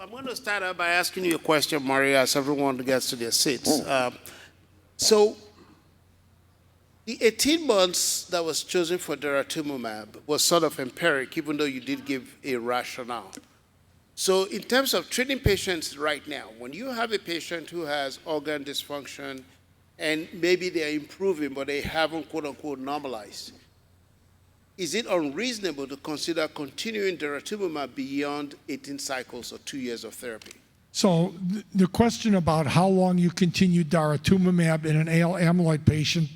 I'm going to start out by asking you a question, Maria, as everyone gets to their seats. So the 18 months that was chosen for Daratumumab was sort of empiric, even though you did give a rationale. So in terms of treating patients right now, when you have a patient who has organ dysfunction and maybe they're improving, but they haven't, quote unquote, normalized, is it unreasonable to consider continuing Daratumumab beyond 18 cycles or 2 years of therapy? So the question about how long you continue Daratumumab in an AL amyloid patient,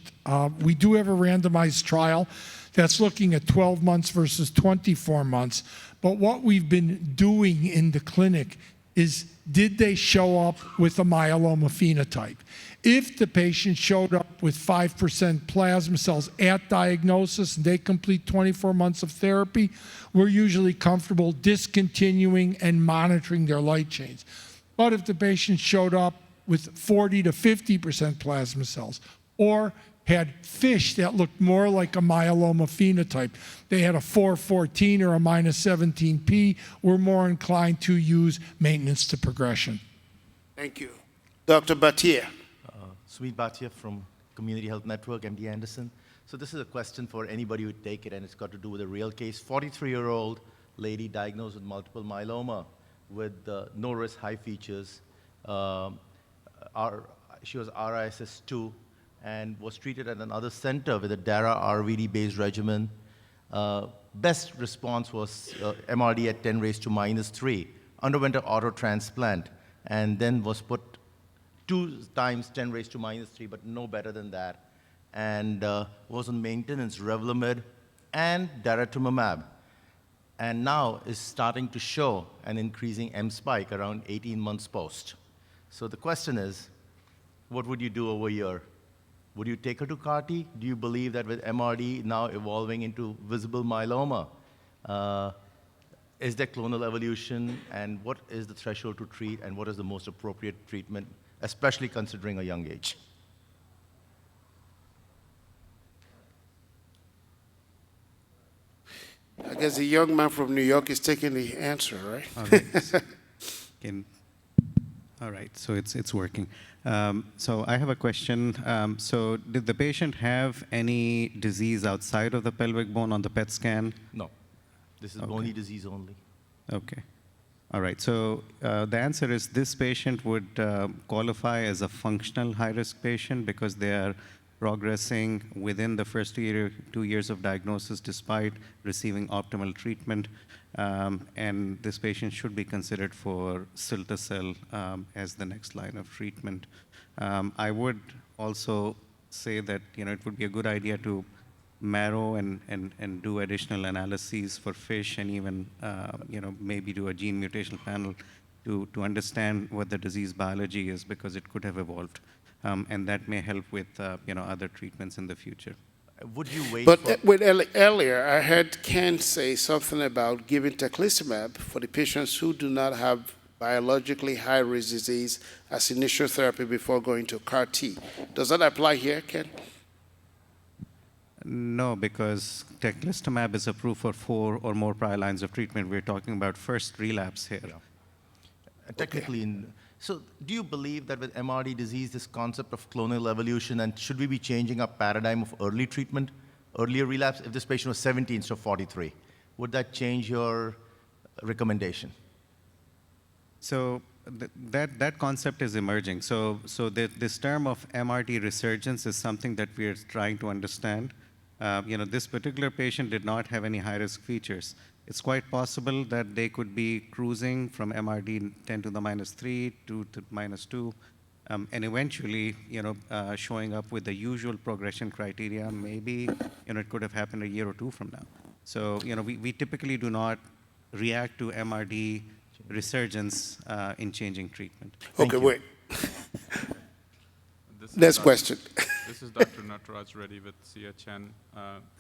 we do have a randomized trial that's looking at 12 months versus 24 months. But what we've been doing in the clinic is, did they show up with a myeloma phenotype? If the patient showed up with 5% plasma cells at diagnosis and they complete 24 months of therapy, we're usually comfortable discontinuing and monitoring their light chains. But if the patient showed up with 40 to 50% plasma cells or had FISH that looked more like a myeloma phenotype, they had a 414 or a -17p, we're more inclined to use maintenance to progression. Thank you. Dr. Bhatia. Sweet Bhatia from Community Health Network, MD Anderson. So this is a question for anybody who would take it, and it's got to do with a real case. 43-year-old lady diagnosed with multiple myeloma with no risk, high features. She was RISS2 and was treated at another center with a RVd-based regimen. Best response was MRD at 10 raised to -3. Underwent an auto-transplant and then was put 2 times 10 raised to -3, but no better than that, and was on maintenance, Revlimid and Daratumumab, and now is starting to show an increasing M spike around 18 months post. So the question is, what would you do over here? Would you take her to CAR-T? Do you believe that with MRD now evolving into visible myeloma, is there clonal evolution, and what is the threshold to treat, and what is the most appropriate treatment, especially considering a young age? I guess the young man from New York is taking the answer, right? All right, so it's working. So I have a question. So did the patient have any disease outside of the pelvic bone on the PET scan? No. This is bony disease only. Okay. All right, so the answer is this patient would qualify as a functional high-risk patient because they are progressing within the first 2 years of diagnosis despite receiving optimal treatment. And this patient should be considered for cilta-cel as the next line of treatment. I would also say that it would be a good idea to marrow and do additional analyses for FISH and even maybe do a gene mutational panel to understand what the disease biology is, because it could have evolved. And that may help with other treatments in the future. Would you wait But earlier, I heard Ken say something about giving teclistamab for the patients who do not have biologically high-risk disease as initial therapy before going to CAR-T. Does that apply here, Ken? No, because teclistamab is approved for 4 or more prior lines of treatment. We're talking about first relapse here. Yeah. Technically, so do you believe that with MRD disease, this concept of clonal evolution, and should we be changing our paradigm of early treatment, earlier relapse? If this patient was 17 instead of 43, would that change your recommendation? So that concept is emerging. So this term of MRD resurgence is something that we are trying to understand. This particular patient did not have any high-risk features. It's quite possible that they could be cruising from MRD 10 to the -3 to -2, and eventually, showing up with the usual progression criteria. Maybe, it could have happened a year or 2 from now. So, we typically do not react to MRD resurgence in changing treatment. Okay, wait. Next question. This is Dr. Nataraj Reddy with CHN.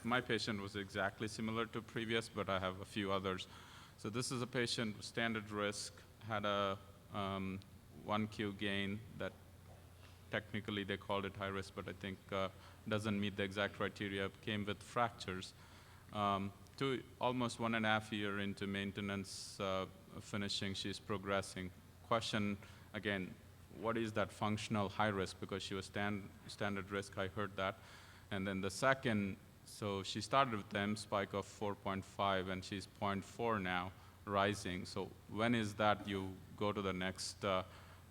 My patient was exactly similar to previous, but I have a few others. So this is a patient with standard risk, had a 1Q gain that technically they called it high risk, but I think doesn't meet the exact criteria, came with fractures. To almost 1.5 years into maintenance, finishing, she's progressing. Question again, what is that functional high risk? Because she was standard risk, I heard that. And then the second, so she started with the M spike of 4.5 and she's 0.4 now, rising. So when is that you go to the next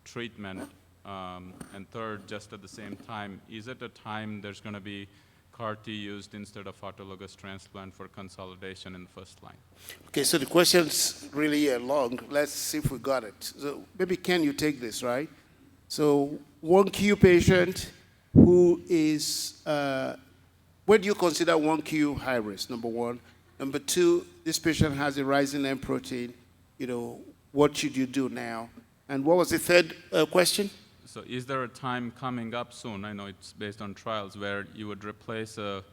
treatment? And third, just at the same time, is it a time there's going to be CAR T used instead of autologous transplant for consolidation in the first line? Okay, so the question's really long. Let's see if we got it. So maybe Ken, you take this, right? So 1Q patient who is, where do you consider 1Q high risk, number one? Number two, this patient has a rising M protein. What should you do now? And what was the third question? So is there a time coming up soon, I know it's based on trials, where you would replace a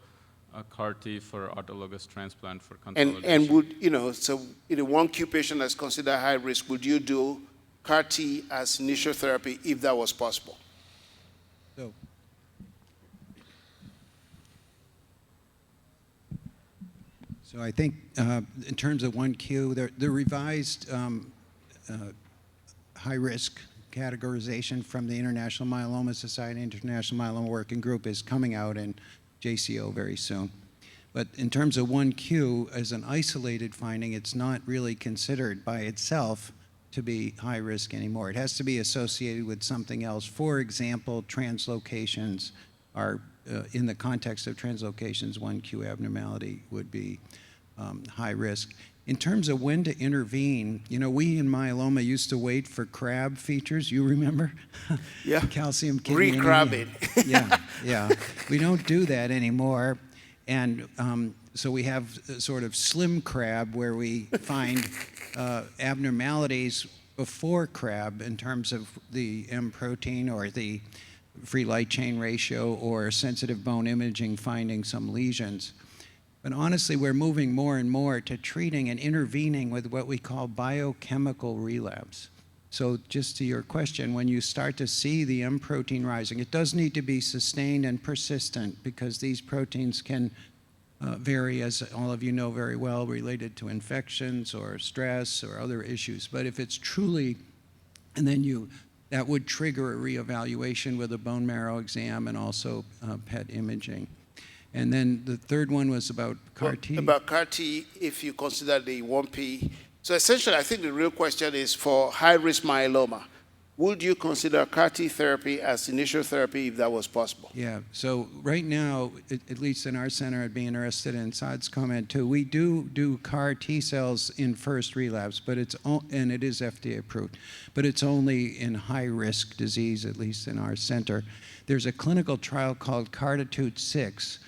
CAR T for autologous transplant for consolidation? And would, so in a 1Q patient that's considered high risk, would you do CAR T as initial therapy if that was possible? So I think in terms of 1Q, the revised high-risk categorization from the International Myeloma Society, International Myeloma Working Group is coming out in JCO very soon. But in terms of 1Q, as an isolated finding, it's not really considered by itself to be high risk anymore. It has to be associated with something else. For example, translocations are, in the context of translocations, 1Q abnormality would be high risk. In terms of when to intervene, we in myeloma used to wait for CRAB features. You remember? Yeah. Calcium kidney Re-crabbing. Yeah. We don't do that anymore. And so we have sort of slim CRAB where we find abnormalities before CRAB in terms of the M protein or the free light chain ratio or sensitive bone imaging finding some lesions. But honestly, we're moving more and more to treating and intervening with what we call biochemical relapse. So just to your question, when you start to see the M protein rising, it does need to be sustained and persistent because these proteins can vary, as all of you know very well, related to infections or stress or other issues. But if it's truly, and then that would trigger a reevaluation with a bone marrow exam and also PET imaging. And then the third one was about CAR T. About CAR T, if you consider the 1P. So essentially, I think the real question is for high-risk myeloma, would you consider CAR T therapy as initial therapy if that was possible? Yeah, so right now, at least in our center, I'd be interested in Saad's comment too. We do CAR T cells in first relapse, but and it is FDA approved, but it's only in high-risk disease, at least in our center. There's a clinical trial called CARTITUDE-6,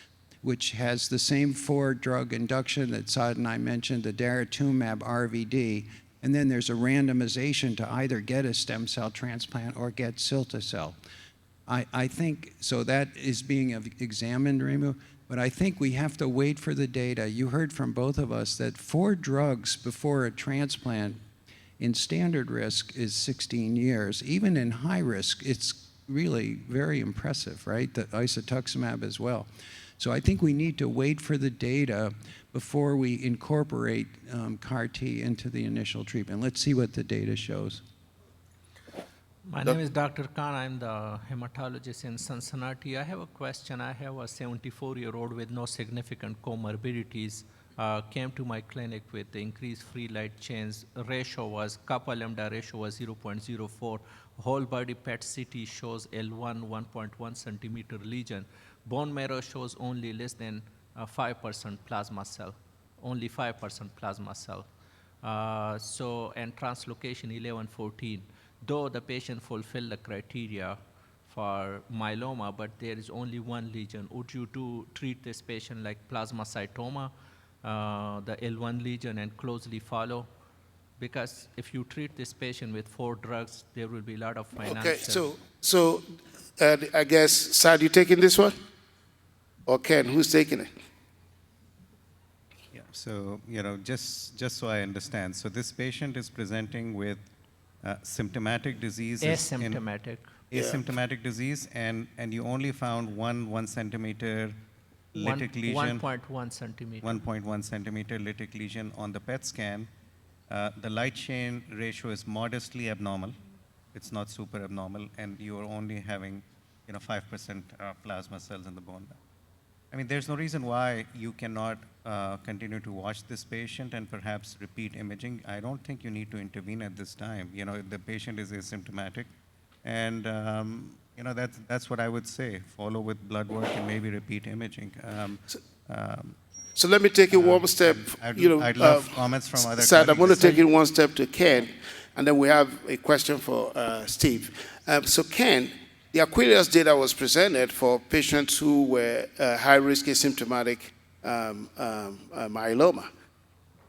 which has the same 4-drug induction that Saad and I mentioned, the Daratumumab RVd, and then there's a randomization to either get a stem cell transplant or get cilta-cel. I think, so that is being examined, Remu, but I think we have to wait for the data. You heard from both of us that 4 drugs before a transplant in standard risk is 16 years. Even in high risk, it's really very impressive, right? The isatuximab as well. So I think we need to wait for the data before we incorporate CAR T into the initial treatment. Let's see what the data shows. My name is Dr. Khan. I'm the hematologist in Cincinnati. I have a question. I have a 74-year-old with no significant comorbidities. Came to my clinic with the increased free light chains. Ratio was, Kappa Lambda ratio was 0.04. Whole body PET CT shows L1 1.1 centimeter lesion. Bone marrow shows only less than 5% plasma cell, only 5% plasma cell. And translocation 11-14. Though the patient fulfilled the criteria for myeloma, but there is only one lesion. Would you treat this patient like plasmacytoma, the L1 lesion, and closely follow? Because if you treat this patient with 4 drugs, there will be a lot of financial. Okay, so I guess, Saad, you taking this one? Or Ken, who's taking it? Yeah, so, just so I understand, so this patient is presenting with symptomatic disease. Asymptomatic. Asymptomatic disease, and you only found 1 centimeter lytic lesion. 1.1 centimeter. 1.1 centimeter lytic lesion on the PET scan. The light chain ratio is modestly abnormal. It's not super abnormal, and you're only having 5% plasma cells in the bone marrow. I mean, there's no reason why you cannot continue to watch this patient and perhaps repeat imaging. I don't think you need to intervene at this time. If the patient is asymptomatic, and that's what I would say. Follow with blood work and maybe repeat imaging. So let me take it one step. I'd love comments from other Sad, I'm going to colleagues. take it one step to Ken, and then we have a question for Steve. So Ken, the Aquarius data was presented for patients who were high-risk asymptomatic myeloma.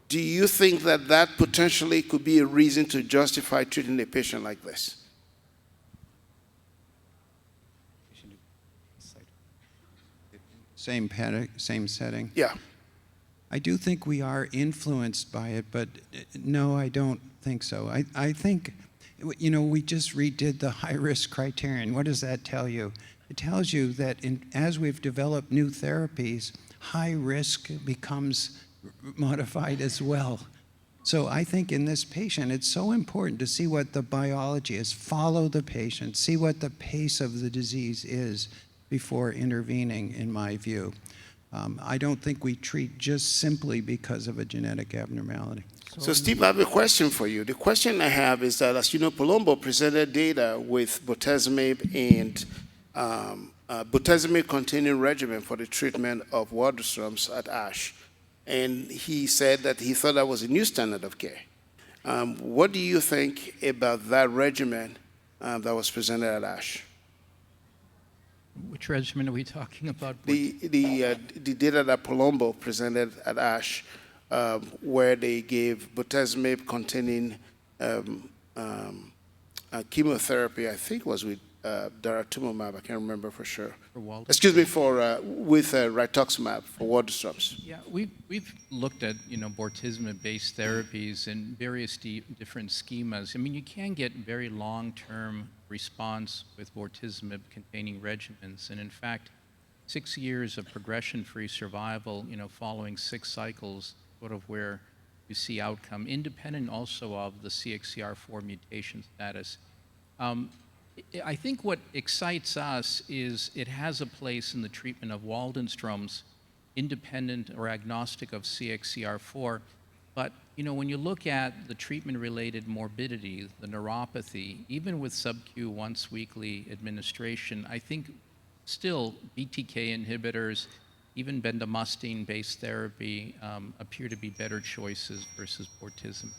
Do you think that that potentially could be a reason to justify treating a patient like this? Same pattern, same setting. Yeah. I do think we are influenced by it, but no, I don't think so. I think, we just redid the high-risk criterion. What does that tell you? It tells you that as we've developed new therapies, high risk becomes modified as well. So I think in this patient, it's so important to see what the biology is, follow the patient, see what the pace of the disease is before intervening, in my view. I don't think we treat just simply because of a genetic abnormality. So Steve, I have a question for you. The question I have is that, as you know, Palumbo presented data with bortezomib and bortezomib-containing regimen for the treatment of Waldenstrom's at ASH. And he said that he thought that was a new standard of care. What do you think about that regimen that was presented at ASH? Which regimen are we talking about? The data that Palumbo presented at ASH, where they gave bortezomib-containing chemotherapy, I think was with Daratumumab, I can't remember for sure. For Waldenstrom's? Excuse me, with rituximab for Waldenstrom's. Yeah, we've looked at bortezomib-based therapies in various different schemas. I mean, you can get very long-term response with bortezomib-containing regimens, and in fact, 6 years of progression-free survival, following 6 cycles, sort of where you see outcome, independent also of the CXCR4 mutation status. I think what excites us is it has a place in the treatment of Waldenstrom's, independent or agnostic of CXCR4. But when you look at the treatment-related morbidity, the neuropathy, even with sub-Q once-weekly administration, I think still BTK inhibitors, even bendamustine-based therapy appear to be better choices versus bortezomib.